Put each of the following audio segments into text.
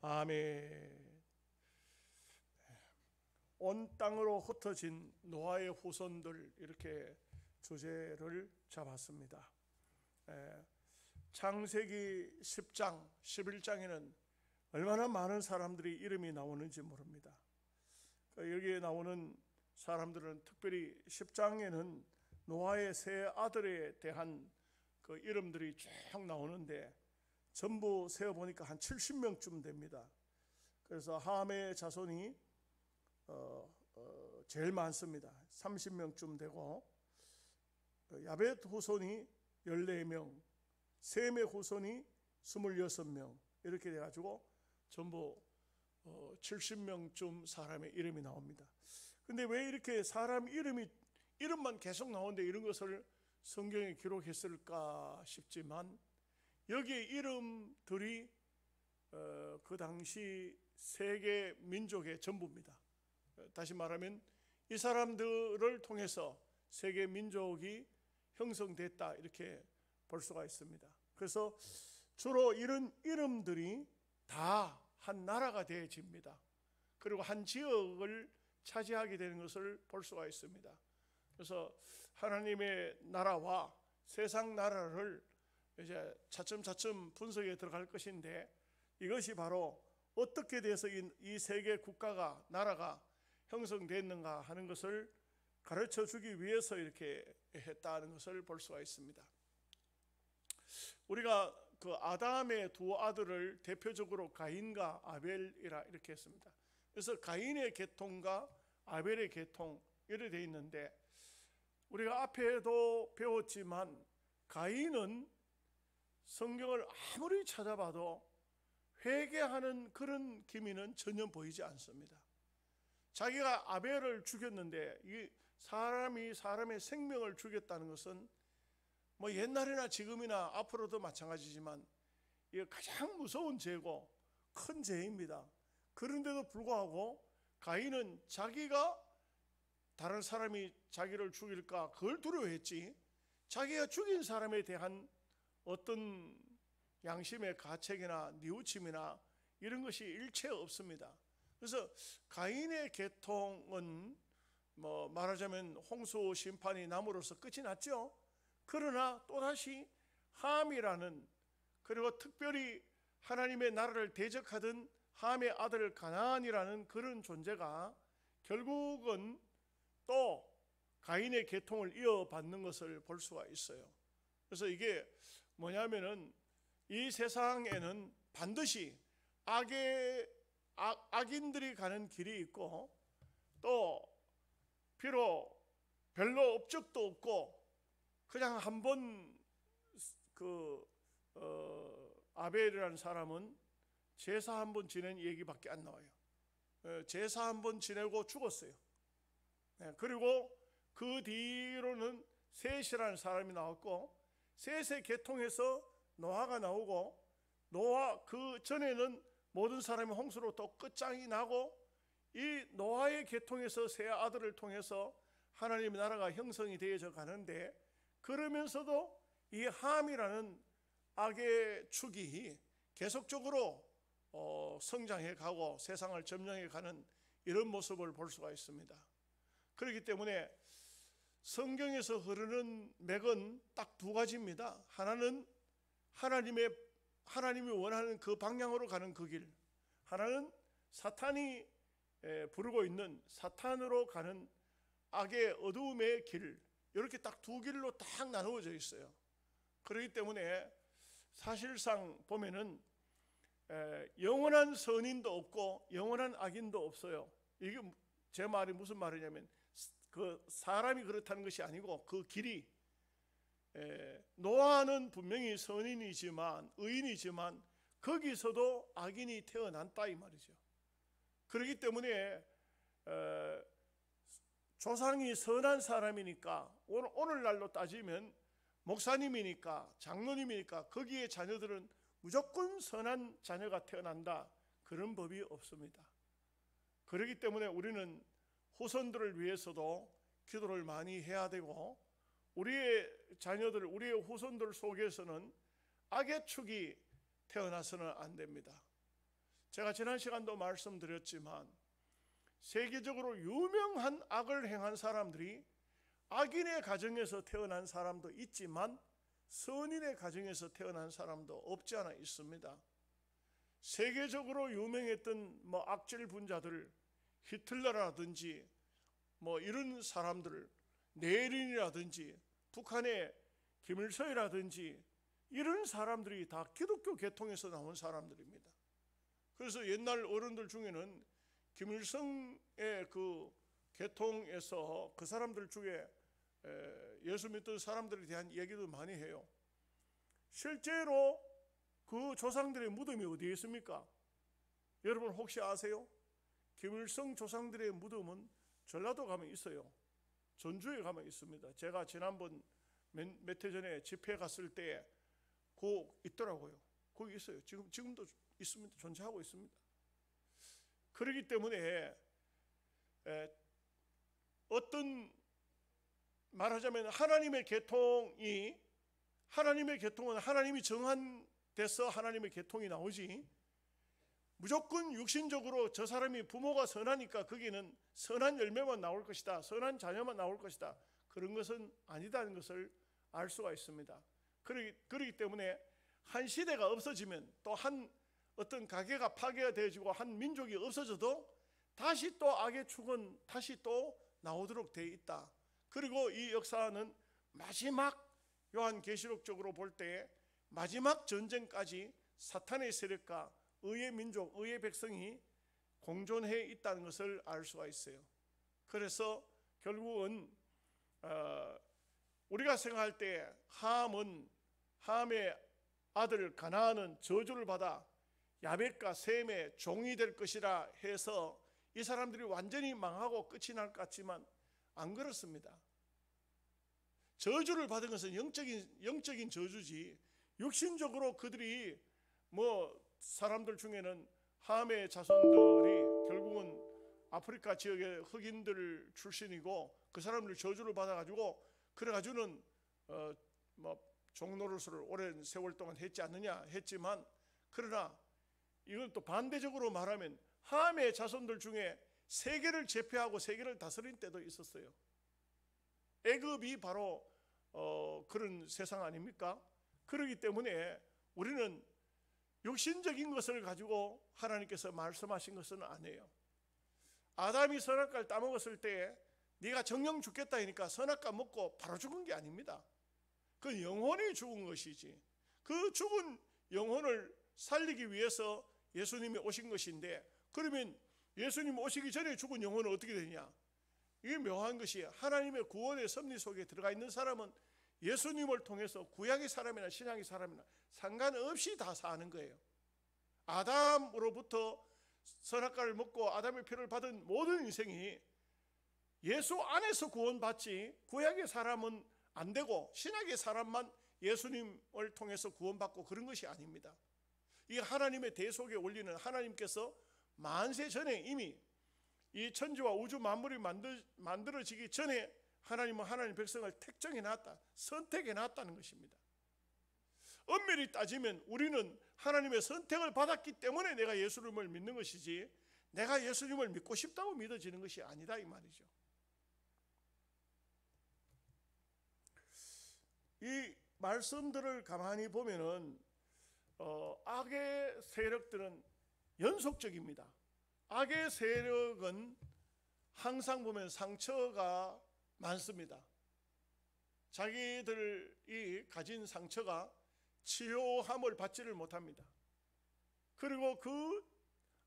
아멘. 온 땅으로 흩어진 노아의 후손들, 이렇게 주제를 잡았습니다. 창세기 10장, 11장에는 얼마나 많은 사람들이 이름이 나오는지 모릅니다. 여기에 나오는 사람들은 특별히 10장에는 노아의 세 아들에 대한 그 이름들이 쭉 나오는데 전부 세어보니까 한 70명쯤 됩니다. 그래서 함의 자손이 제일 많습니다. 30명쯤 되고, 야벳 후손이 14명, 셈의 후손이 26명, 이렇게 돼가지고 전부 70명쯤 사람의 이름이 나옵니다. 근데 왜 이렇게 사람 이름만 계속 나오는데 이런 것을 성경에 기록했을까 싶지만, 여기에 이름들이 그 당시 세계 민족의 전부입니다. 다시 말하면 이 사람들을 통해서 세계 민족이 형성됐다, 이렇게 볼 수가 있습니다. 그래서 주로 이런 이름들이 다 한 나라가 되어집니다. 그리고 한 지역을 차지하게 되는 것을 볼 수가 있습니다. 그래서 하나님의 나라와 세상 나라를 이제 차츰차츰 분석에 들어갈 것인데, 이것이 바로 어떻게 돼서 이 세계 국가가, 나라가 형성됐는가 하는 것을 가르쳐 주기 위해서 이렇게 했다는 것을 볼 수가 있습니다. 우리가 그 아담의 두 아들을 대표적으로 가인과 아벨이라 이렇게 했습니다. 그래서 가인의 계통과 아벨의 계통, 이렇게 되어 있는데, 우리가 앞에도 배웠지만 가인은 성경을 아무리 찾아봐도 회개하는 그런 기미는 전혀 보이지 않습니다. 자기가 아벨을 죽였는데, 이 사람이 사람의 생명을 죽였다는 것은 뭐 옛날이나 지금이나 앞으로도 마찬가지지만 이게 가장 무서운 죄고 큰 죄입니다. 그런데도 불구하고 가인은 자기가 다른 사람이 자기를 죽일까 그걸 두려워했지, 자기가 죽인 사람에 대한 어떤 양심의 가책이나 뉘우침이나 이런 것이 일체 없습니다. 그래서 가인의 계통은 뭐 말하자면 홍수 심판이 남으로써 끝이 났죠. 그러나 또다시 함이라는, 그리고 특별히 하나님의 나라를 대적하던 함의 아들 가나안이라는 그런 존재가 결국은 또 가인의 계통을 이어받는 것을 볼 수가 있어요. 그래서 이게 뭐냐면은 이 세상에는 반드시 악인들이 가는 길이 있고, 또 비록 별로 업적도 없고 그냥 한번 아벨이라는 사람은 제사 한번 지낸 얘기밖에 안 나와요. 제사 한번 지내고 죽었어요. 그리고 그 뒤로는 셋이라는 사람이 나왔고, 셋의 계통에서 노아가 나오고, 노아 그 전에는 모든 사람이 홍수로 또 끝장이 나고, 이 노아의 계통에서 세 아들을 통해서 하나님의 나라가 형성이 되어져 가는데, 그러면서도 이 함이라는 악의 축이 계속적으로 성장해 가고 세상을 점령해 가는 이런 모습을 볼 수가 있습니다. 그렇기 때문에 성경에서 흐르는 맥은 딱 두 가지입니다. 하나는 하나님이 원하는 그 방향으로 가는 그 길, 하나는 사탄이 부르고 있는 사탄으로 가는 악의 어두움의 길, 이렇게 딱 두 길로 딱 나누어져 있어요. 그렇기 때문에 사실상 보면은 영원한 선인도 없고 영원한 악인도 없어요. 이게 제 말이 무슨 말이냐면, 그 사람이 그렇다는 것이 아니고 그 길이, 노아는 분명히 선인이지만, 의인이지만 거기서도 악인이 태어났다 이 말이죠. 그렇기 때문에 조상이 선한 사람이니까, 오늘날로 따지면 목사님이니까, 장로님이니까 거기에 자녀들은 무조건 선한 자녀가 태어난다, 그런 법이 없습니다. 그렇기 때문에 우리는 후손들을 위해서도 기도를 많이 해야 되고, 우리의 자녀들, 우리의 후손들 속에서는 악의 축이 태어나서는 안 됩니다. 제가 지난 시간도 말씀드렸지만 세계적으로 유명한 악을 행한 사람들이 악인의 가정에서 태어난 사람도 있지만 선인의 가정에서 태어난 사람도 없지 않아 있습니다. 세계적으로 유명했던 악질 분자들, 히틀러라든지 이런 사람들, 레닌이라든지 북한의 김일성이라든지 이런 사람들이 다 기독교 계통에서 나온 사람들입니다. 그래서 옛날 어른들 중에는 김일성의 그 계통에서 그 사람들 중에 예수 믿던 사람들에 대한 얘기도 많이 해요. 실제로 그 조상들의 무덤이 어디에 있습니까? 여러분 혹시 아세요? 김일성 조상들의 무덤은 전라도 가면 있어요. 전주에 가면 있습니다. 제가 지난번 몇 해 전에 집회 갔을 때 있더라고요. 거기 있어요. 지금도 있습니다. 존재하고 있습니다. 그렇기 때문에 어떤 말하자면 하나님의 계통은 하나님이 정한 데서 하나님의 계통이 나오지, 무조건 육신적으로 저 사람이 부모가 선하니까 거기는 선한 열매만 나올 것이다, 선한 자녀만 나올 것이다, 그런 것은 아니다는 것을 알 수가 있습니다. 그렇기 때문에 한 시대가 없어지면 또 어떤 가계가 파괴가 되어지고 한 민족이 없어져도 다시 또 악의 축은 다시 또 나오도록 되어 있다. 그리고 이 역사는 마지막 요한계시록적으로 볼 때 마지막 전쟁까지 사탄의 세력과 의의 민족, 의의 백성이 공존해 있다는 것을 알 수가 있어요. 그래서 결국은 우리가 생각할 때 함의 아들 가나안은 저주를 받아 야벳과 셈의 종이 될 것이라 해서 이 사람들이 완전히 망하고 끝이 날 것 같지만 안 그렇습니다. 저주를 받은 것은 영적인 저주지, 육신적으로 그들이 사람들 중에는 함의 자손들이 결국은 아프리카 지역의 흑인들 출신이고 그 사람들 저주를 받아가지고 그래가지고는 종노릇을 오랜 세월 동안 했지 않느냐 했지만, 그러나 이건 또 반대적으로 말하면 함의 자손들 중에 세계를 제패하고 세계를 다스린 때도 있었어요. 애굽이 바로 그런 세상 아닙니까? 그렇기 때문에 우리는 육신적인 것을 가지고 하나님께서 말씀하신 것은 아니에요. 아담이 선악과를 따먹었을 때 네가 정령 죽겠다 하니까 선악과 먹고 바로 죽은 게 아닙니다. 그 영혼이 죽은 것이지, 그 죽은 영혼을 살리기 위해서 예수님이 오신 것인데, 그러면 예수님 오시기 전에 죽은 영혼은 어떻게 되냐? 이게 묘한 것이, 하나님의 구원의 섭리 속에 들어가 있는 사람은 예수님을 통해서 구약의 사람이나 신약의 사람이나 상관없이 다 사는 거예요. 아담으로부터 선악과를 먹고 아담의 피를 받은 모든 인생이 예수 안에서 구원받지, 구약의 사람은 안 되고 신약의 사람만 예수님을 통해서 구원받고 그런 것이 아닙니다. 이 하나님의 대속의 원리는 하나님께서 만세 전에 이미 이 천지와 우주 만물이 만들어지기 전에 하나님은 하나님 백성을 택정해 놨다, 선택해 놨다는 것입니다. 엄밀히 따지면 우리는 하나님의 선택을 받았기 때문에 내가 예수님을 믿는 것이지, 내가 예수님을 믿고 싶다고 믿어지는 것이 아니다 이 말이죠. 이 말씀들을 가만히 보면은 악의 세력들은 연속적입니다. 악의 세력은 항상 보면 상처가 많습니다. 자기들이 가진 상처가 치료함을 받지를 못합니다. 그리고 그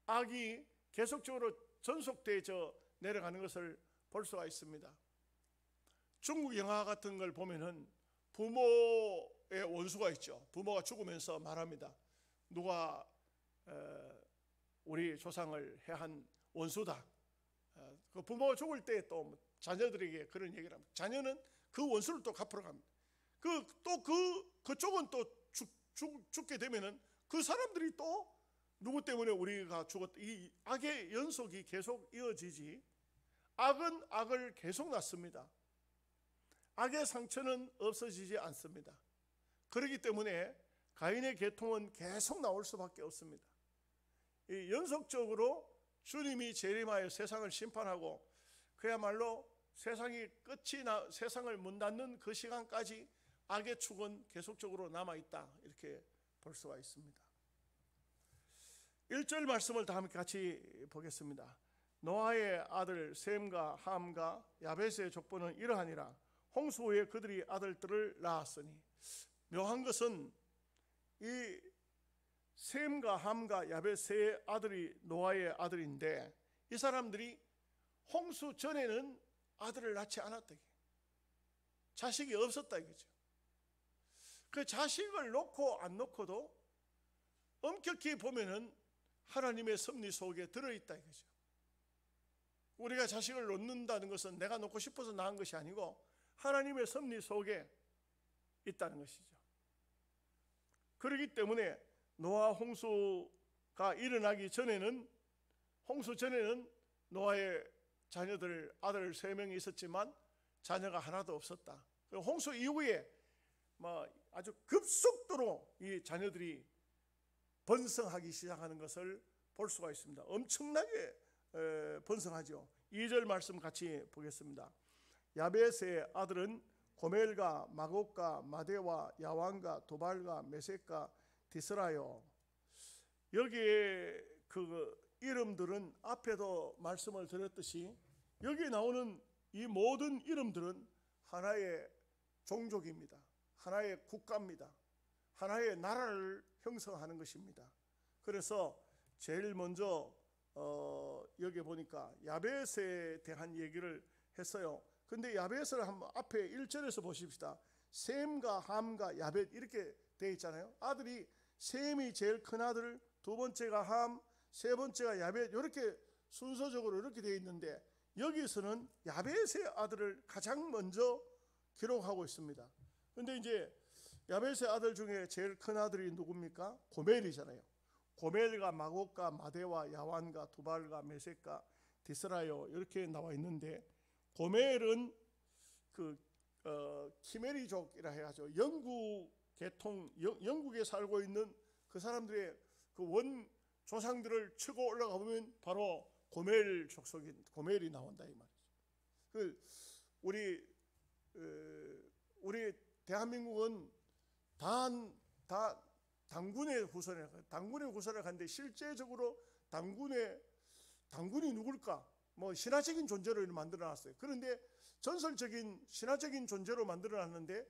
악이 계속적으로 전속되어 내려가는 것을 볼 수가 있습니다. 중국 영화 같은 걸 보면은 부모의 원수가 있죠. 부모가 죽으면서 말합니다. 누가 우리 조상을 해한 원수다. 그 부모가 죽을 때 또 자녀들에게 그런 얘기를 합니다. 자녀는 그 원수를 또 갚으러 갑니다. 그쪽은 또 죽게 되면은 그 사람들이 또 누구 때문에 우리가 죽었다. 이 악의 연속이 계속 이어지지, 악은 악을 계속 낳습니다. 악의 상처는 없어지지 않습니다. 그렇기 때문에 가인의 계통은 계속 나올 수밖에 없습니다. 이 연속적으로 주님이 재림하여 세상을 심판하고 그야말로 세상이 세상을 문 닫는 그 시간까지 악의 축은 계속적으로 남아있다, 이렇게 볼 수가 있습니다. 1절 말씀을 다 함께 같이 보겠습니다. 노아의 아들 셈과 함과 야벳의 족보는 이러하니라. 홍수 후에 그들이 아들들을 낳았으니. 묘한 것은 이 셈과 함과 야벳 세 아들이 노아의 아들인데, 이 사람들이 홍수 전에는 아들을 낳지 않았다, 자식이 없었다 이거죠. 그 자식을 놓고 안 놓고도 엄격히 보면은 하나님의 섭리 속에 들어있다 이거죠. 우리가 자식을 놓는다는 것은 내가 놓고 싶어서 낳은 것이 아니고 하나님의 섭리 속에 있다는 것이죠. 그렇기 때문에 노아 홍수가 일어나기 전에는, 홍수 전에는 노아의 자녀들 아들 3명이 있었지만 자녀가 하나도 없었다. 홍수 이후에 아주 급속도로 이 자녀들이 번성하기 시작하는 것을 볼 수가 있습니다. 엄청나게 번성하죠. 2절 말씀 같이 보겠습니다. 야벳의 아들은 고멜과 마곡과 마데와 야완과 도발과 메섹과 디스라요. 여기에 그 이름들은 앞에도 말씀을 드렸듯이 여기 나오는 이 모든 이름들은 하나의 종족입니다. 하나의 국가입니다. 하나의 나라를 형성하는 것입니다. 그래서 제일 먼저 여기 보니까 야벳에 대한 얘기를 했어요. 근데 야벳을 한번 앞에 1절에서 보십시다. 셈과 함과 야벳 이렇게 되어 있잖아요. 아들이 셈이 제일 큰 아들, 두 번째가 함, 세 번째가 야벳, 이렇게 순서적으로 이렇게 되어 있는데 여기서는 야벳의 아들을 가장 먼저 기록하고 있습니다. 근데 이제 야벳의 아들 중에 제일 큰 아들이 누굽니까? 고멜이잖아요. 고멜과 마곡과 마데와 야완과 두발과 메섹과 디스라요 이렇게 나와 있는데, 고멜은 그 키메리족이라 해가지고 영국 계통, 영국에 살고 있는 그 사람들의 그 원 조상들을 치고 올라가 보면 바로 고멜 족속인 고멜이 나온다 이 말이죠. 우리 대한민국은 당군의 후손을 갔는데 실제적으로 당군이 누굴까? 신화적인 존재로 만들어 놨어요. 그런데 전설적인 신화적인 존재로 만들어 놨는데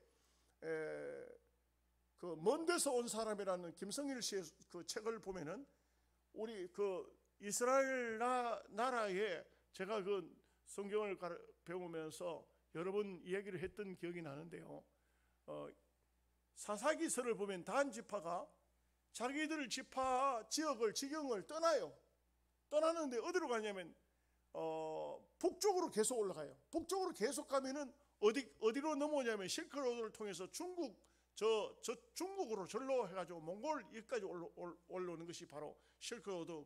그 먼 데서 온 사람이라는 김성일 씨의 그 책을 보면은 우리 그 이스라엘 나라에 제가 그 성경을 배우면서 여러 번 이야기를 했던 기억이 나는데요. 사사기서를 보면 단 지파가 자기들 지파 지역을 지경을 떠나요. 떠나는데 어디로 가냐면 북쪽으로 계속 올라가요. 북쪽으로 계속 가면은 어디로 넘어오냐면 실크로드를 통해서 중국으로 절로 해가지고 몽골 여기까지 올라오는 것이 바로 실크로드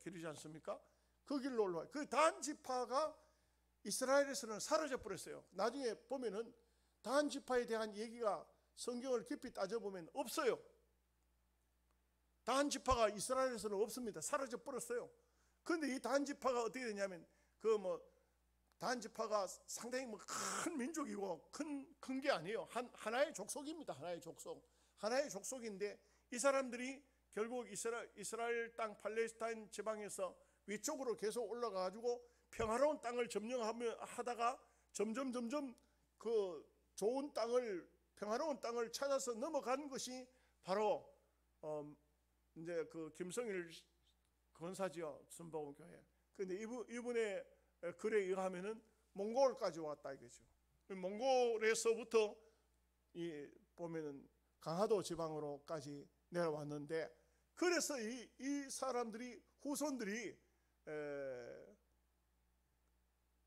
길이지 않습니까? 그 길로 올라와요. 그 단 지파가 이스라엘에서는 사라져 버렸어요. 나중에 보면은 단 지파에 대한 얘기가 성경을 깊이 따져보면 없어요. 단 지파가 이스라엘에서는 없습니다. 사라져 버렸어요. 그런데 이 단 지파가 어떻게 되냐면 단 지파가 상당히 큰 민족이고 큰 게 아니에요. 하나의 족속입니다. 하나의 족속인데 이 사람들이 결국 이스라엘 땅 팔레스타인 지방에서 위쪽으로 계속 올라가 가지고 평화로운 땅을 점령하다가 점점 그 좋은 땅을, 평화로운 땅을 찾아서 넘어간 것이 바로 이제 그 김성일 권사지요, 순복음교회. 근데 이분의 글에 의하면은 몽골까지 왔다 이거죠. 몽골에서부터 보면은 강화도 지방으로까지 내려왔는데, 그래서 이 사람들이 후손들이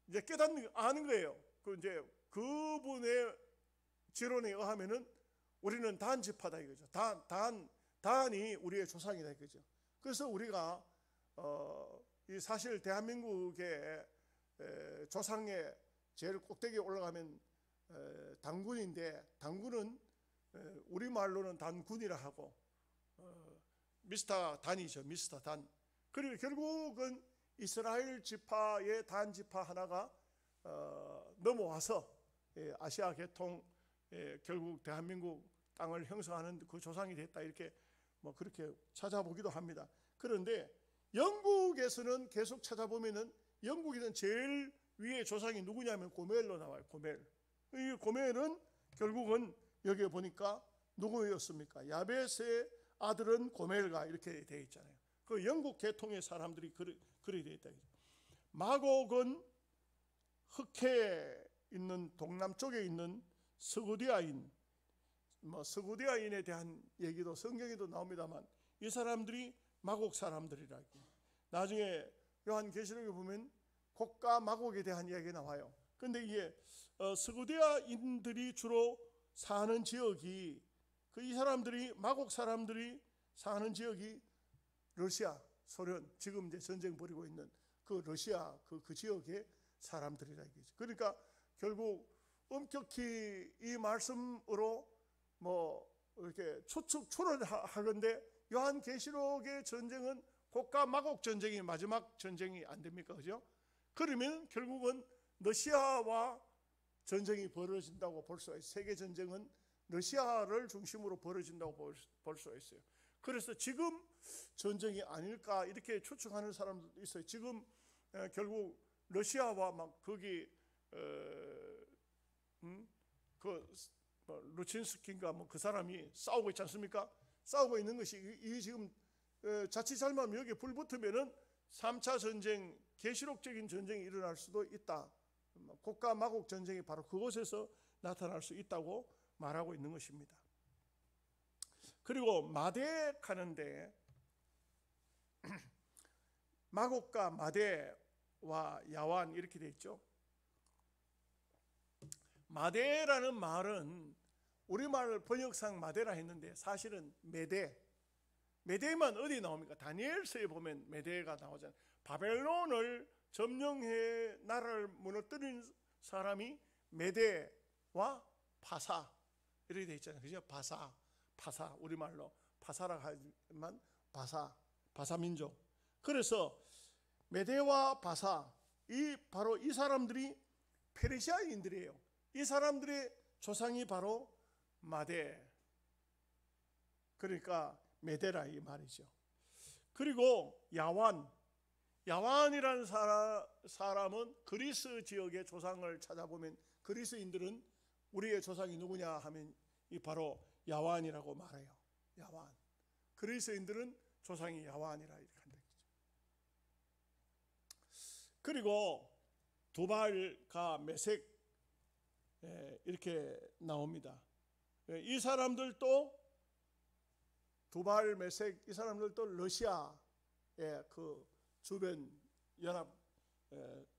이제 아는 거예요. 이제 그분의 지론에 의하면은 우리는 단 지파다 이거죠. 단이 우리의 조상이다 이거죠. 그래서 우리가 이 사실 대한민국의 조상의 제일 꼭대기에 올라가면 당군인데, 당군은 우리말로는 단군이라 하고 미스터 단이죠. 미스터 단. 그리고 결국은 이스라엘 지파의 단 지파 하나가 넘어와서 아시아 계통, 결국 대한민국 땅을 형성하는 그 조상이 됐다, 이렇게 그렇게 찾아보기도 합니다. 그런데 영국에서는 계속 찾아보면은 영국에는 제일 위에 조상이 누구냐면 고멜로 나와요. 고멜. 이 고멜은 결국은 여기에 보니까 누구였습니까? 야벳의 아들은 고멜가, 이렇게 되어 있잖아요. 그 영국 계통의 사람들이 그렇게 되어 있다. 마곡은 흑해에 있는 동남쪽에 있는 스구디아인, 스구디아인에 대한 얘기도 성경에도 나옵니다만 이 사람들이 마곡 사람들이라고. 나중에 요한계시록에 보면 곡과 마곡에 대한 이야기가 나와요. 근데 이게 스구디아인들이 주로 사는 지역이, 이 사람들이, 마곡 사람들이 사는 지역이 러시아, 소련, 지금 이제 전쟁 벌이고 있는 그 러시아 그 지역의 사람들이라 이거죠. 그러니까 결국 엄격히 이 말씀으로 이렇게 추론하건대 요한계시록의 전쟁은 곡과 마곡 전쟁이 마지막 전쟁이 안 됩니까? 그죠? 그러면 결국은 러시아와 전쟁이 벌어진다고 볼 수가 있어요. 세계 전쟁은 러시아를 중심으로 벌어진다고 볼 수가 있어요. 그래서 지금 전쟁이 아닐까 이렇게 추측하는 사람들도 있어요. 지금 결국 러시아와 막 거기 루친스키인가 그 사람이 싸우고 있지 않습니까? 싸우고 있는 것이 이 지금 자칫 잘못하면 여기에 불 붙으면은 3차 전쟁, 계시록적인 전쟁이 일어날 수도 있다. 곡과 마곡 전쟁이 바로 그곳에서 나타날 수 있다고 말하고 있는 것입니다. 그리고 마덱 하는데 마곡과 마대와 야완 이렇게 되어 있죠. 마대라는 말은 우리말 번역상 마대라 했는데 사실은 메대만 어디 나옵니까? 다니엘서에 보면 메대가 나오잖아요. 바벨론을 점령해 나라를 무너뜨린 사람이 메대와 파사 이렇게 되어 있잖아요. 그죠? 파사 우리말로 파사라 하지만 바사 민족. 그래서 메대와 바사, 바로 이 사람들이 페르시아인들이에요. 이 사람들의 조상이 바로 마대, 그러니까 메데라 이 말이죠. 그리고 야완이라는 사람은 그리스 지역의 조상을 찾아보면 그리스인들은 우리의 조상이 누구냐 하면 이 바로 야완이라고 말해요. 야완. 그리스인들은 조상이 야완이라 이렇게 한다. 그리고 두발과 메색 이렇게 나옵니다. 이 사람들도 두발, 메색, 이 사람들도 러시아의 그 주변 연합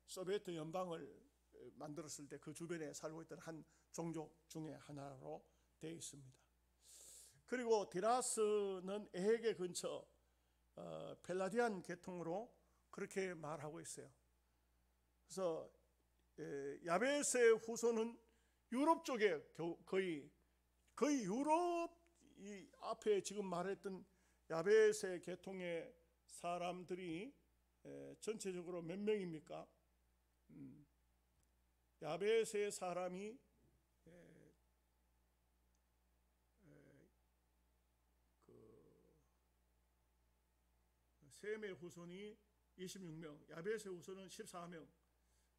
소비에트 연방을 만들었을 때 그 주변에 살고 있던 한 종족 중에 하나로 되어 있습니다. 그리고 디라스는 에헤게 근처 펠라디안 계통으로 그렇게 말하고 있어요. 그래서 야벳의 후손은 유럽 쪽에 거의 유럽, 이 앞에 지금 말했던 야벳의 계통의 사람들이 전체적으로 몇 명입니까? 야벳의 사람이 셈의 후손이 26명, 야벳의 후손은 14명,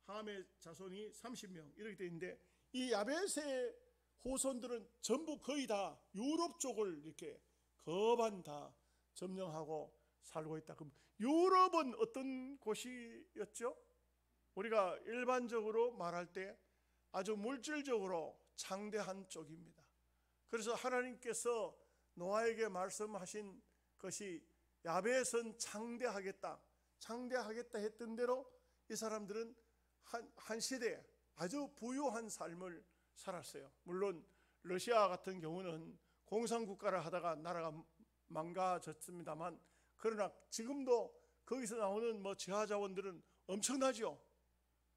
함의 자손이 30명 이렇게 되어 있는데 이 야벳의 후손들은 전부 거의 다 유럽 쪽을 이렇게 거반 다 점령하고 살고 있다. 그럼 유럽은 어떤 곳이었죠? 우리가 일반적으로 말할 때 아주 물질적으로 창대한 쪽입니다. 그래서 하나님께서 노아에게 말씀하신 것이 야벳은 창대하겠다 했던 대로 이 사람들은 한 시대에 아주 부유한 삶을 살았어요. 물론 러시아 같은 경우는 공산국가를 하다가 나라가 망가졌습니다만, 그러나 지금도 거기서 나오는 지하자원들은 엄청나죠.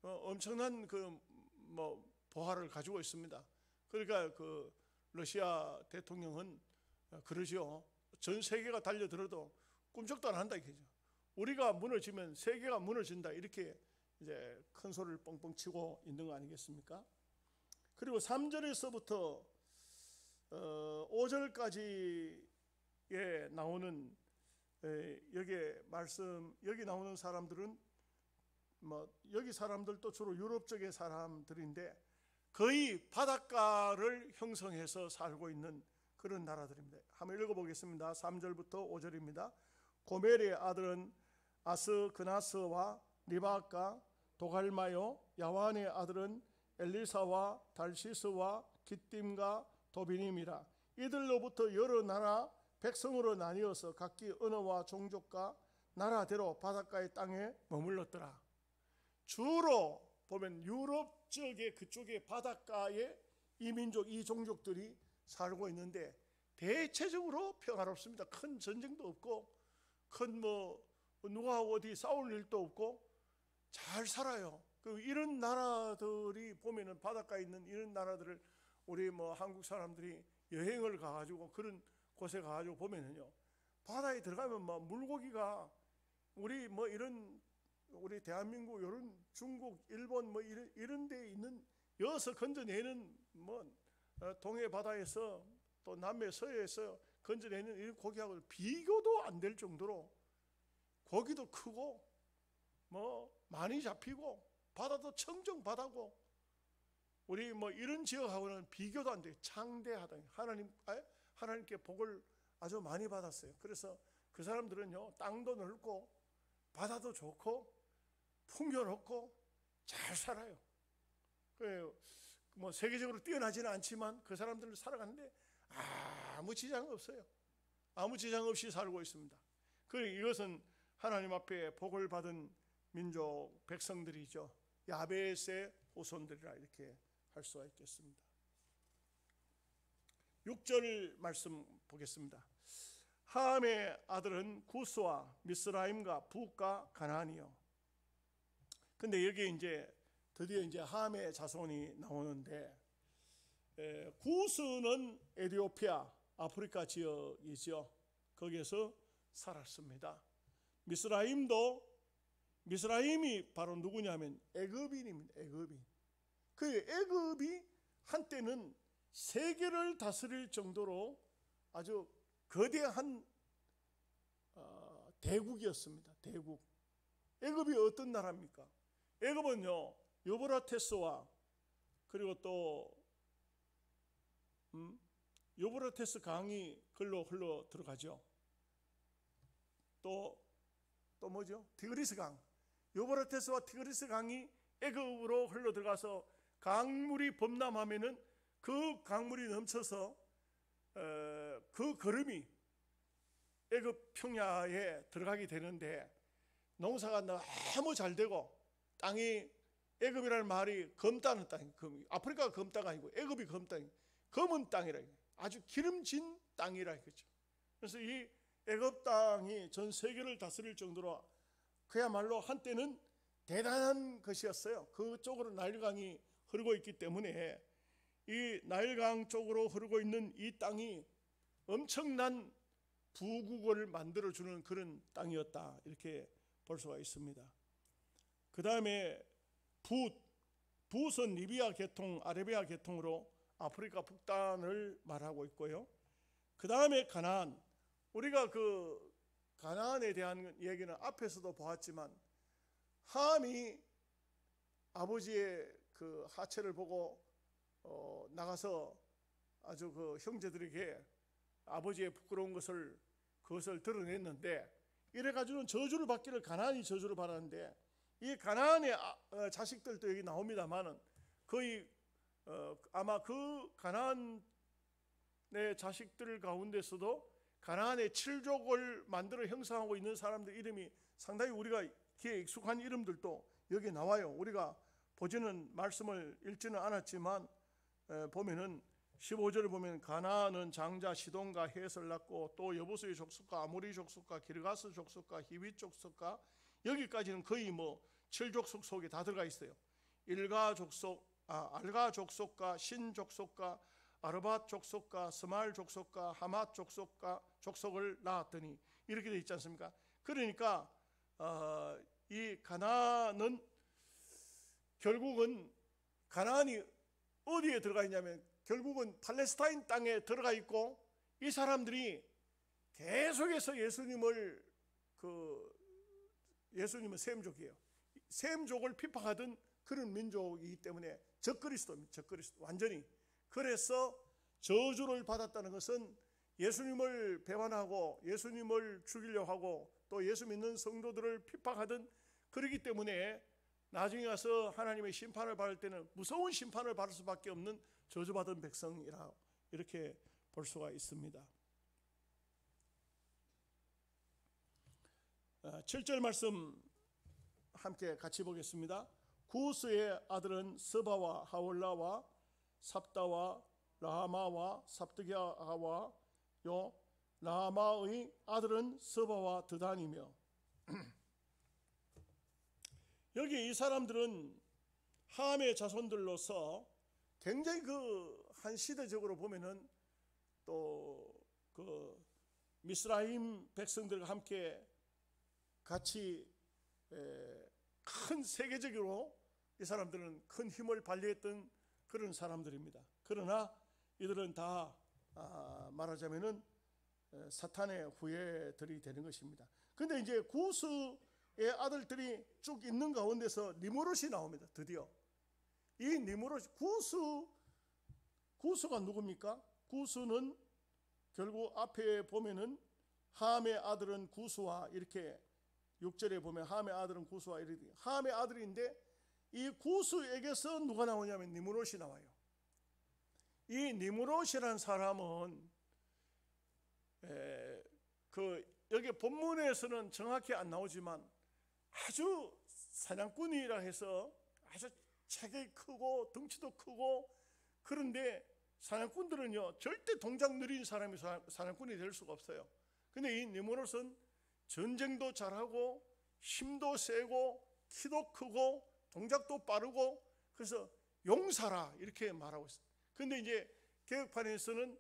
엄청난 보화를 가지고 있습니다. 그러니까 그 러시아 대통령은 그러죠. 전 세계가 달려들어도 꿈쩍도 안 한다 이거죠. 우리가 무너지면 세계가 무너진다, 이렇게 이제 큰 소리를 뻥뻥 치고 있는 거 아니겠습니까? 그리고 3절에서부터 5절까지에 나오는 여기 나오는 사람들은 여기 사람들도 주로 유럽 쪽의 사람들인데 거의 바닷가를 형성해서 살고 있는 그런 나라들입니다. 한번 읽어보겠습니다. 3절부터 5절입니다. 고멜의 아들은 아스그나스와 리바카, 도갈마요. 야완의 아들은 엘리사와 달시스와 기띔과 도비님이라. 이들로부터 여러 나라 백성으로 나뉘어서 각기 언어와 종족과 나라대로 바닷가의 땅에 머물렀더라. 주로 보면 유럽 지역의 그쪽에 바닷가에 이 민족, 이 종족들이 살고 있는데 대체적으로 평화롭습니다. 큰 전쟁도 없고 큰 누가 어디 싸울 일도 없고 잘 살아요. 이런 나라들이 보면은 바닷가에 있는 이런 나라들을 우리 한국 사람들이 여행을 가가지고 그런 곳에 가가지고 보면은요, 바다에 들어가면 물고기가 우리 우리 대한민국, 이런 중국, 일본 이런 데 있는 여기서 건져내는 동해 바다에서 또 남해 서해에서 건져내는 이런 고기하고 비교도 안 될 정도로 고기도 크고 많이 잡히고 바다도 청정 바다고 우리 이런 지역하고는 비교도 안 돼요. 창대하다. 하나님께 복을 아주 많이 받았어요. 그래서 그 사람들은요, 땅도 넓고 바다도 좋고 풍요롭고 잘 살아요. 세계적으로 뛰어나지는 않지만 그 사람들은 살아가는데 아무 지장 없어요. 아무 지장 없이 살고 있습니다. 이것은 하나님 앞에 복을 받은 민족 백성들이죠. 야벳의 후손들이라 이렇게 할 수가 있겠습니다. 6절 말씀 보겠습니다. 함의 아들은 구스와 미스라임과 북과 가나안이요. 근데 여기 드디어 함의 자손이 나오는데, 구스는 에티오피아, 아프리카 지역이죠. 거기에서 살았습니다. 미스라임이 바로 누구냐면 애굽인입니다. 애굽인. 애굽이 한때는 세계를 다스릴 정도로 아주 거대한 대국이었습니다. 대국. 애굽이 어떤 나라입니까? 애굽은요, 유브라테스와 그리고 또 유브라테스 강이 글로 흘러 들어가죠. 또 뭐죠? 티그리스 강. 유브라테스와 티그리스 강이 애굽으로 흘러 들어가서 강물이 범람하면은 그 강물이 넘쳐서 그 거름이 애굽 평야에 들어가게 되는데, 농사가 너무 잘 되고 땅이, 애굽이라는 말이 검다는 땅, 아프리카가 검다가 아니고 애굽이 검땅, 검은 땅이라, 아주 기름진 땅이라 이거죠. 그래서 이 애굽 땅이 전 세계를 다스릴 정도로 그야말로 한때는 대단한 것이었어요. 그쪽으로 나일강이 흐르고 있기 때문에 이 나일강 쪽으로 흐르고 있는 이 땅이 엄청난 부국을 만들어주는 그런 땅이었다, 이렇게 볼 수가 있습니다. 그 다음에 붓은 리비아 계통, 아라비아 계통으로 아프리카 북단을 말하고 있고요. 그 다음에 가나안. 우리가 가나안에 대한 얘기는 앞에서도 보았지만, 함이 아버지의 하체를 보고 나가서 아주 형제들에게 아버지의 부끄러운 그것을 드러냈는데, 이래가지고는 저주를 받기를, 가나안이 저주를 받았는데, 이 가나안의 자식들도 여기 나옵니다만은 거의 아마 그 가나안의 자식들 가운데서도 가나안의 7족을 만들어 형성하고 있는 사람들 이름이 상당히 우리가 귀에 익숙한 이름들도 여기 나와요. 우리가 보지는 말씀을 읽지는 않았지만 보면은 15절을 보면 가나안은 장자 시돈과 헷을 낳고 또 여부수의 족속과 아모리 족속과 기르가스 족속과 히윗 족속과, 여기까지는 거의 7족속 속에 다 들어가 있어요. 알가 족속과 신 족속과 아르밧 족속과 스말 족속과 하맛 족속과 족속을 낳았더니, 이렇게 되어 있지 않습니까? 그러니까 이 가나안은 결국은 가나안이 어디에 들어가 있냐면 결국은 팔레스타인 땅에 들어가 있고, 이 사람들이 계속해서 예수님은 셈족이에요. 셈족을 핍박하던 그런 민족이기 때문에 적그리스도입니다. 적그리스도 완전히. 그래서 저주를 받았다는 것은 예수님을 배반하고 예수님을 죽이려고 하고 또 예수 믿는 성도들을 핍박하던, 그러기 때문에 나중에 가서 하나님의 심판을 받을 때는 무서운 심판을 받을 수밖에 없는 저주받은 백성이라 이렇게 볼 수가 있습니다. 7절 말씀 함께 같이 보겠습니다. 구스의 아들은 스바와 하울라와 삽다와 라마와 삽드기아와 라마의 아들은 스바와 드단이며 여기 이 사람들은 함의 자손들로서 굉장히 한 시대적으로 보면은 또 미스라임 백성들과 함께 같이 큰 세계적으로 이 사람들은 큰 힘을 발휘했던 그런 사람들입니다. 그러나 이들은 다 말하자면은 사탄의 후예들이 되는 것입니다. 근데 이제 구스의 아들들이 쭉 있는 가운데서 니므롯이 나옵니다. 드디어 이 니므롯, 구스가 누굽니까? 구스는 결국 앞에 보면은 함의 아들은 구스와 이렇게 6절에 보면 함의 아들은 구스와 이렇게 함의 아들인데, 이 구스에게서 누가 나오냐면 니므롯이 나와요. 이 니므롯이라는 사람은 여기 본문에서는 정확히 안 나오지만 아주 사냥꾼이라 해서 아주 체격이 크고 덩치도 크고, 그런데 사냥꾼들은요 절대 동작 느린 사람이 사냥꾼이 될 수가 없어요. 근데 이 니므롯은 전쟁도 잘하고 힘도 세고 키도 크고 동작도 빠르고, 그래서 용사라 이렇게 말하고 있어요. 근데 이제 개혁판에서는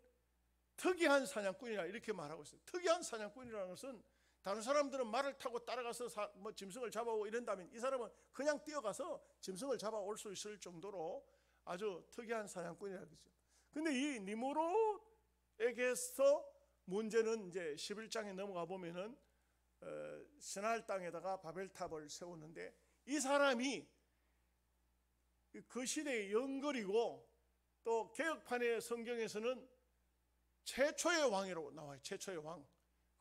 특이한 사냥꾼이라 이렇게 말하고 있어요. 특이한 사냥꾼이라는 것은 다른 사람들은 말을 타고 따라가서 짐승을 잡아오고 이런다면, 이 사람은 그냥 뛰어가서 짐승을 잡아올 수 있을 정도로 아주 특이한 사냥꾼이라는 거죠. 근데 이 니므롯에게서 문제는 이제 11장에 넘어가 보면은 시날 땅에다가 바벨탑을 세우는데, 이 사람이 그 시대의 영걸이고 또 개혁판의 성경에서는 최초의 왕이라고 나와요. 최초의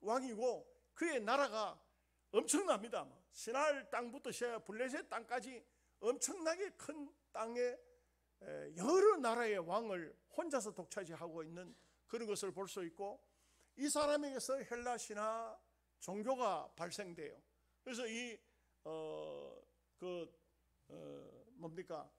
왕이고 그의 나라가 엄청납니다. 시날 땅부터 시작 블레셋 땅까지 엄청나게 큰 땅에 여러 나라의 왕을 혼자서 독차지하고 있는 그런 것을 볼 수 있고, 이 사람에게서 헬라 신화 종교가 발생돼요. 그래서 뭡니까?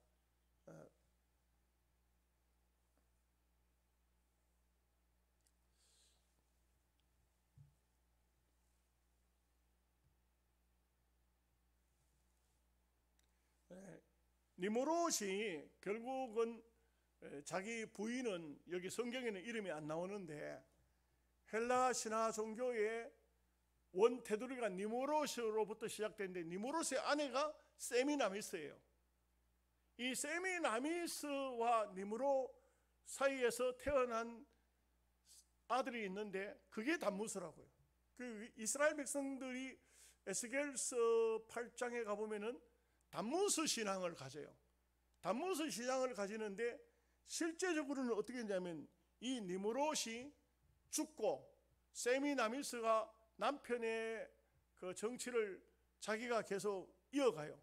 니므롯이 결국은 자기 부인은 여기 성경에는 이름이 안 나오는데 헬라 신화 종교의 원 테두리가 니므롯으로부터 시작되는데, 니므롯의 아내가 세미나미스예요. 이 세미나미스와 니므롯 사이에서 태어난 아들이 있는데 그게 담무스라고요. 그 이스라엘 백성들이 에스겔서 8장에 가보면은 담무스 신앙을 가져요. 담무스 신앙을 가지는데 실제적으로는 어떻게 했냐면 이 니므롯이 죽고 세미나미스가 남편의 그 정치를 자기가 계속 이어가요.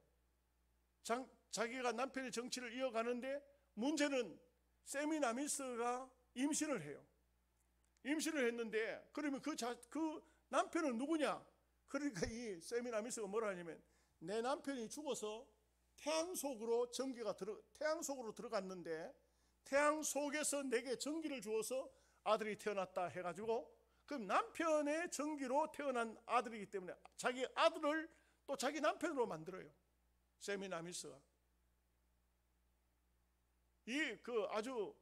자기가 남편의 정치를 이어가는데 문제는 세미나미스가 임신을 해요. 임신을 했는데 그러면 그 남편은 누구냐? 그러니까 이 세미나미스가 뭐라 하냐면, 내 남편이 죽어서 태양 속으로 들어갔는데 태양 속에서 내게 전기를 주어서 아들이 태어났다 해가지고, 그럼 남편의 전기로 태어난 아들이기 때문에 자기 아들을 또 자기 남편으로 만들어요. 세미나미스가 아주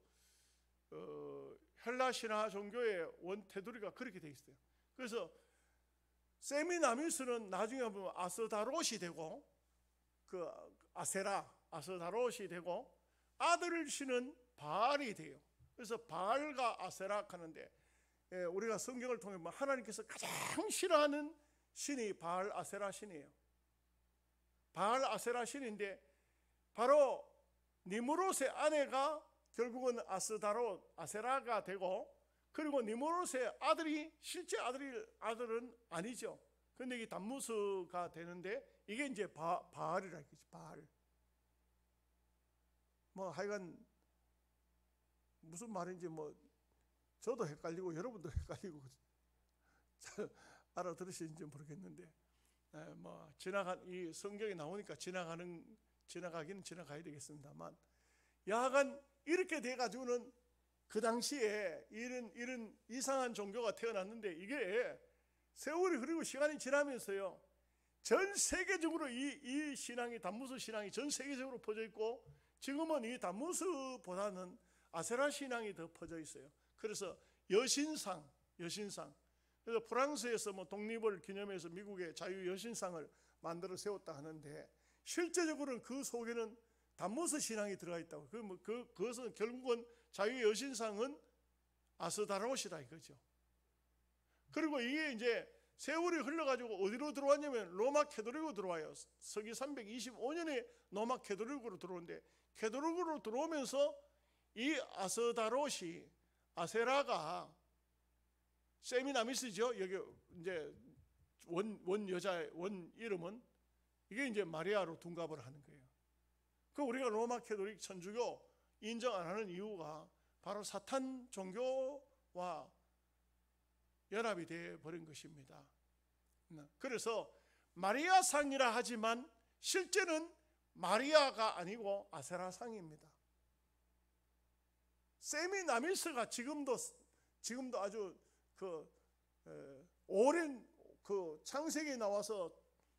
헬라 신화 종교의 원 테두리가 그렇게 돼 있어요. 그래서 세미나미스는 나중에 보면 아스다롯이 되고 그 아스다롯이 되고 아들을 씨는 바알이 돼요. 그래서 바알과 아세라 하는데 우리가 성경을 통해 보면 하나님께서 가장 싫어하는 신이 바알 아세라 신이에요. 바알 아세라 신인데 바로 니므롯의 아내가 결국은 아스다롯 아세라가 되고, 그리고 니므롯의 아들이 실제 아들은 아니죠. 근데 이게 담무스가 되는데 이게 이제 바알이라 했지. 바알. 뭐 하여간 무슨 말인지 뭐 저도 헷갈리고 여러분도 헷갈리고 잘 알아들으시는지 모르겠는데, 뭐 이 성경에 나오니까 지나가기는 지나가야 되겠습니다만, 야간 이렇게 돼 가지고는 그 당시에 이런 이상한 종교가 태어났는데, 이게 세월이 흐르고 시간이 지나면서요 전 세계적으로 이 신앙이, 담무스 신앙이 전 세계적으로 퍼져 있고, 지금은 이 담무스보다는 아세라 신앙이 더 퍼져 있어요. 그래서 여신상. 그래서 프랑스에서 뭐 독립을 기념해서 미국의 자유 여신상을 만들어 세웠다 하는데, 실제적으로는 그 속에는 담무스 신앙이 들어가 있다고. 그것은 결국은 자유 여신상은 아스다롯이다 이거죠. 그리고 이게 이제 세월이 흘러가지고 어디로 들어왔냐면 로마 캐토릭으로 들어와요. 서기 325년에 로마 캐토릭으로 들어오는데, 캐토릭으로 들어오면서 이 아스다롯이, 아세라가 세미나미스죠. 여기 이제 원 이름은 이게 이제 마리아로 둔갑을 하는 거예요. 그 우리가 로마 캐토릭 천주교 인정 안 하는 이유가 바로 사탄 종교와 연합이 되어 버린 것입니다. 그래서 마리아상이라 하지만 실제는 마리아가 아니고 아세라상입니다. 세미나미스가 지금도 아주 오랜 창세기에 나와서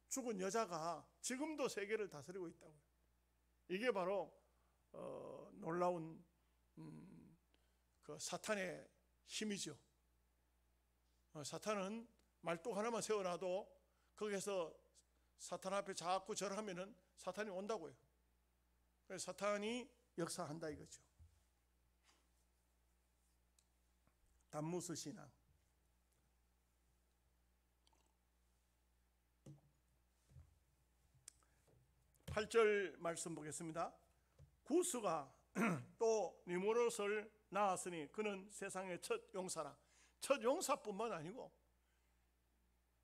죽은 여자가 지금도 세계를 다스리고 있다고요. 이게 바로 놀라운 그 사탄의 힘이죠. 사탄은 말뚝 하나만 세워놔도 거기서 사탄 앞에 자꾸 절하면은 사탄이 온다고요. 그래서 사탄이 역사한다 이거죠. 담무스 신앙. 8절 말씀 보겠습니다. 구스가 또 니므롯을 낳았으니 그는 세상의 첫 용사라. 첫 용사뿐만 아니고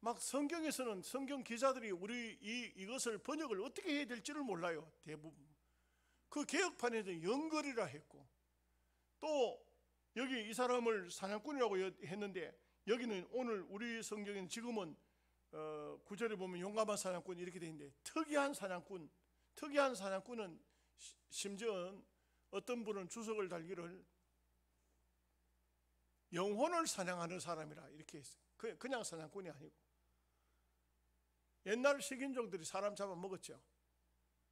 막 성경에서는 성경 기자들이 우리 이것을 번역을 어떻게 해야 될지를 몰라요. 대부분 그 개혁판에서 영걸이라 했고, 또 여기 이 사람을 사냥꾼이라고 했는데, 여기는 오늘 우리 성경에는 지금은 9절에 보면 용감한 사냥꾼 이렇게 되어 있는데, 특이한 사냥꾼은 심지어 어떤 분은 주석을 달기를 영혼을 사냥하는 사람이라 이렇게 했어요. 그냥 사냥꾼이 아니고. 옛날 식인종들이 사람 잡아먹었죠.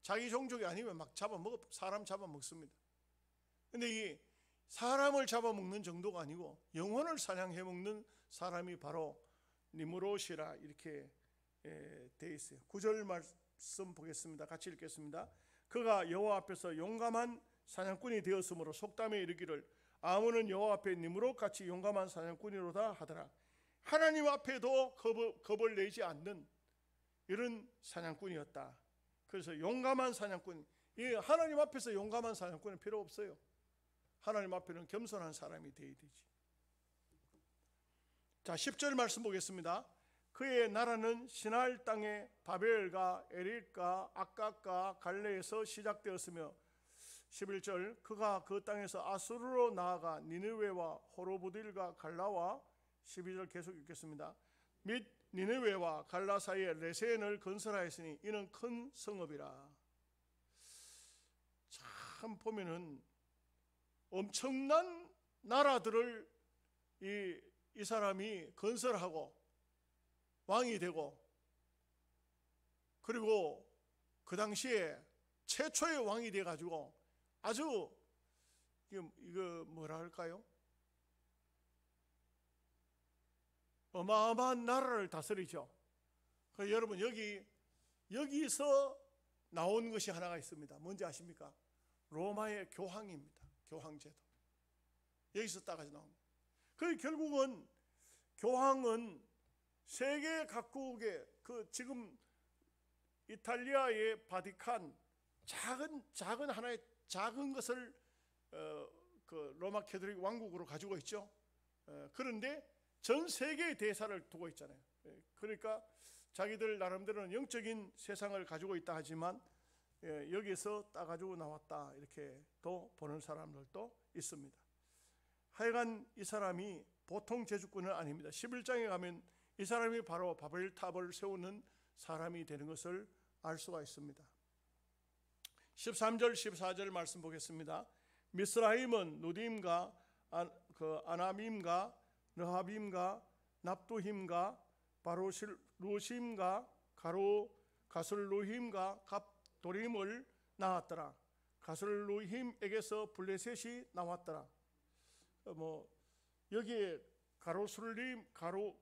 자기 종족이 아니면 막 사람 잡아먹습니다. 근데 이 사람을 잡아먹는 정도가 아니고 영혼을 사냥해먹는 사람이 바로 니므롯이라 이렇게 되어 있어요. 9절 말씀 보겠습니다. 같이 읽겠습니다. 그가 여호와 앞에서 용감한 사냥꾼이 되었으므로 속담에 이르기를 아몬은 여호와 앞에 니므롯같이 용감한 사냥꾼이로다 하더라. 하나님 앞에도 겁을 내지 않는 이런 사냥꾼이었다. 그래서 용감한 사냥꾼, 하나님 앞에서 용감한 사냥꾼은 필요 없어요. 하나님 앞에는 겸손한 사람이 되어야 되지. 자, 10절 말씀 보겠습니다. 그의 나라는 시날 땅의 바벨과 에릭과 악각과 갈레에서 시작되었으며, 11절 그가 그 땅에서 아수르로 나아가 니느웨와 호로보딜과 갈라와, 12절 계속 읽겠습니다. 및 니느웨와 갈라 사이에 레센을 건설하였으니 이는 큰 성읍이라. 참 보면은 엄청난 나라들을 이 사람이 건설하고 왕이 되고, 그리고 그 당시에 최초의 왕이 돼 가지고 아주 이거 뭐라 할까요? 어마어마한 나라를 다스리죠. 여러분 여기서 나온 것이 하나가 있습니다. 뭔지 아십니까? 로마의 교황입니다. 교황제도. 여기서 따가지고 나옵니다. 그 결국은 교황은 세계 각국의 지금 이탈리아의 바티칸 작은 하나의 작은 것을 그 로마 캐톨릭 왕국으로 가지고 있죠. 그런데 전 세계의 대사를 두고 있잖아요. 그러니까 자기들 나름대로는 영적인 세상을 가지고 있다 하지만 여기서 따가지고 나왔다 이렇게 또 보는 사람들도 있습니다. 하여간 이 사람이 보통 제주꾼은 아닙니다. 11장에 가면 이 사람이 바로 바벨탑을 세우는 사람이 되는 것을 알 수가 있습니다. 13절 14절 말씀 보겠습니다. 미스라임은 누딤과 아나밈과 느하빔과 납두힘과 바로루심과 가슬루힘과 갑도림을 낳았더라. 가슬루힘에게서 블레셋이 나왔더라. 여기에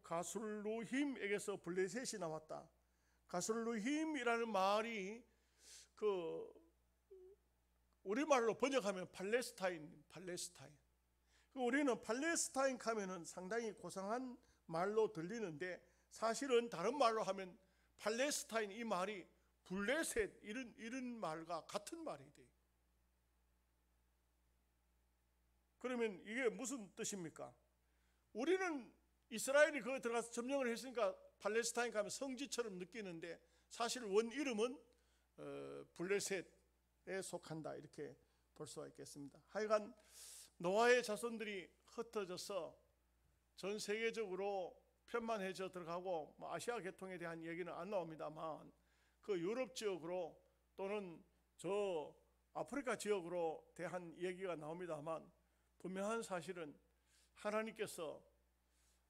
가슬루힘에게서 블레셋이 나왔다. 가슬루힘이라는 말이 우리말로 번역하면 팔레스타인. 우리는 팔레스타인 하면은 상당히 고상한 말로 들리는데 사실은 다른 말로 하면 팔레스타인 이 말이 블레셋 이런 말과 같은 말이 돼요. 그러면 이게 무슨 뜻입니까? 우리는 이스라엘이 거기 들어가서 점령을 했으니까 팔레스타인 가면 성지처럼 느끼는데 사실 원 이름은 블레셋에 속한다 이렇게 볼 수가 있겠습니다. 하여간 노아의 자손들이 흩어져서 전 세계적으로 편만해져 들어가고 아시아 계통에 대한 얘기는 안 나옵니다만 그 유럽 지역으로 또는 저 아프리카 지역으로 대한 얘기가 나옵니다만 분명한 사실은 하나님께서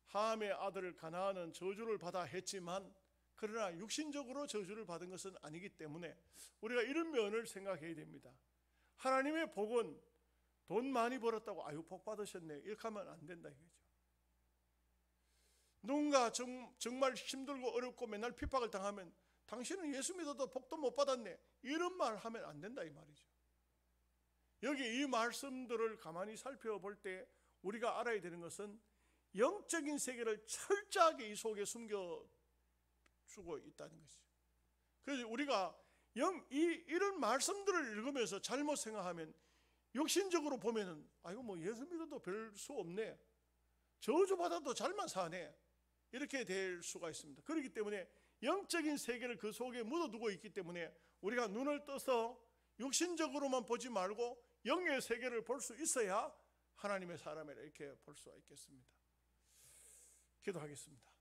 함의 아들을 가나안은 저주를 받아 했지만 그러나 육신적으로 저주를 받은 것은 아니기 때문에 우리가 이런 면을 생각해야 됩니다. 하나님의 복은 돈 많이 벌었다고 아유 복 받으셨네 이렇게 하면 안 된다 이거죠. 누군가 정말 힘들고 어렵고 맨날 핍박을 당하면 당신은 예수 믿어도 복도 못 받았네 이런 말 하면 안 된다 이 말이죠. 여기 이 말씀들을 가만히 살펴볼 때 우리가 알아야 되는 것은 영적인 세계를 철저하게 이 속에 숨겨주고 있다는 것이죠. 그래서 우리가 이런 말씀들을 읽으면서 잘못 생각하면 육신적으로 보면은 아이고 뭐 예수 믿어도 별 수 없네 저주받아도 잘만 사네 이렇게 될 수가 있습니다. 그렇기 때문에 영적인 세계를 그 속에 묻어두고 있기 때문에 우리가 눈을 떠서 육신적으로만 보지 말고 영의 세계를 볼 수 있어야 하나님의 사람이라 이렇게 볼 수가 있겠습니다. 기도하겠습니다.